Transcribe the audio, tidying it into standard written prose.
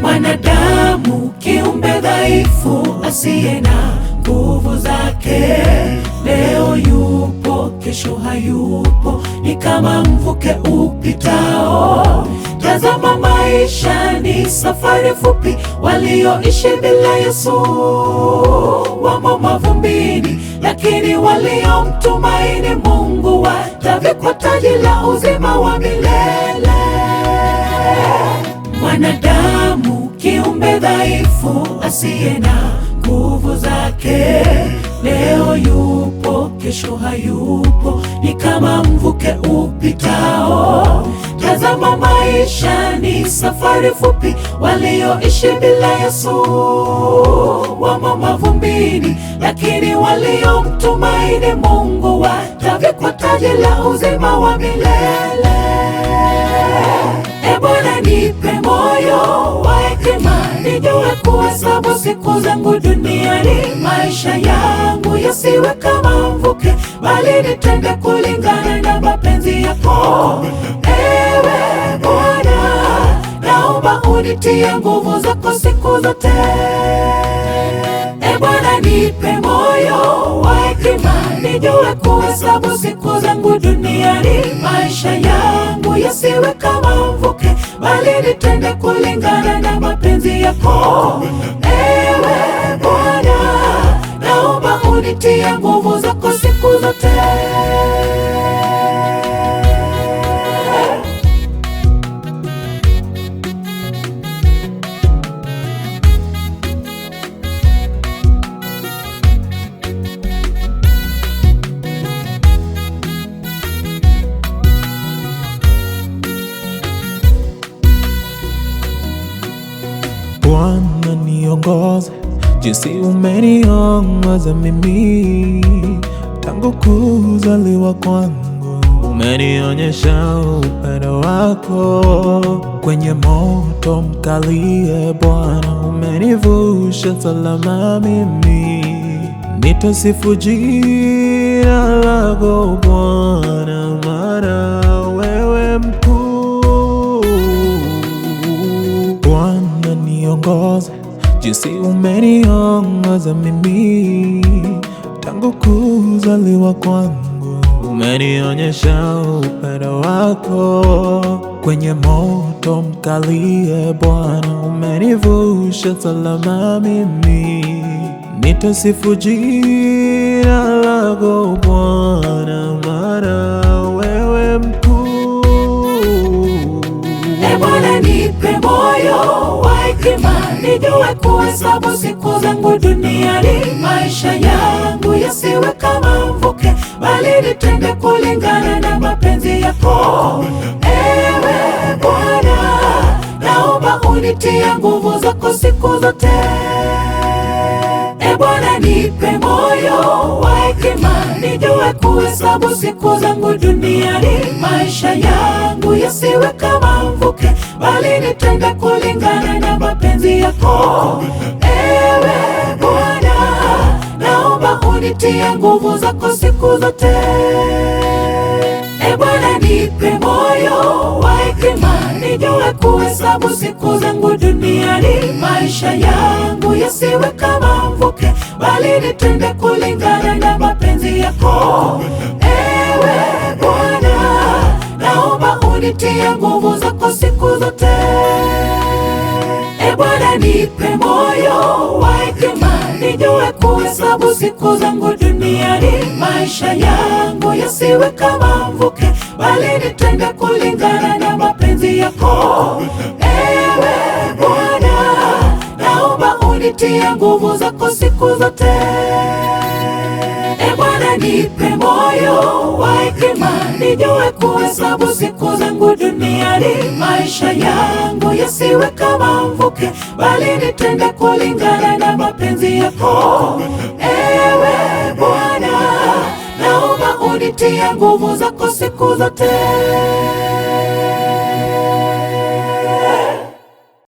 Mwanadamu kiumbe dhaifu asiye na nguvu zake, leo yupo kesho hayupo, ni kama mvuke upitao. Tazama, maisha ni safari fupi, walioishi bila Yesu wamo mavumbini, lakini waliomtumaini Mungu watavikwa taji la uzima wa milele. Mwanadamu kiumbe dhaifu asiye na nguvu zake, leo yupo kesho hayupo, ni kama mvuke upitao. Tazama, maisha ni safari fupi, walioishi bila Yesu wamo mavumbini, lakini waliomtumaini Mungu watavikwa taji la uzima wa milele. E Bwana, nipe moyo wa hekima, nijue kuhesabu siku zangu duniani. Maisha yangu yasiwe kama mvuke, bali nitende kulingana na mapenzi yako. Ewe Bwana, naomba unitie nguvu zako siku zote. E Bwana, nipe moyo wa hekima, nijue kuhesabu siku zangu duniani. Maisha yangu yasiwe kama mvuke, bali nitende kulingana na mapenzi yako. Ewe Bwana, naomba unitie nguvu zako siku zote. Bwana, niongoze jinsi umeniongoza mimi, tangu kuzaliwa kwangu umenionyesha upendo wako. Kwenye moto mkali, Bwana, umenivusha salama mimi. Nitasifu jina lako Bwana, maana wewe mkuu. Bwana, niongoze jinsi umeniongoza mimi, tangu kuzaliwa kwangu umenionyesha upendo wako. Kwenye moto mkali, Bwana, umenivusha salama mimi. Nitasifu jina lako Bwana, maana wewe mkuu. E Bwana, nipe moyo wa hekima, nijue kuhesabu siku zangu duniani. Maisha yangu yasiwe kama mvuke, bali nitende kulingana na mapenzi yako. Ewe Bwana, naomba unitie nguvu zako siku zote. E Bwana, nipe moyo wa hekima, nijue kuhesabu siku zangu duniani. Maisha yangu yasiwe kama mvuke, bali nitende kulingana na mapenzi yako. Ewe Bwana, naomba unitie nguvu zako siku zote. E Bwana, nipe moyo wa hekima, nijue kuhesabu siku zangu duniani. Maisha yangu yasiwe kama mvuke, bali nitende kulingana na mapenzi yako. Ewe Bwana, naomba unitie nguvu zako siku zote. E Bwana, nipe moyo wa hekima, nijue kuhesabu siku zangu duniani. Maisha yangu yasiwe kama mvuke, bali nitende kulingana na mapenzi yako. Ewe Bwana, naomba unitie nguvu zako siku zote. E Bwana, nipe moyo wa hekima, nijue kuhesabu siku zangu duniani, maisha yangu yasiwe kama mvuke, bali nitende kulingana na mapenzi yako. Ewe Bwana, naomba unitie nguvu zako siku zote.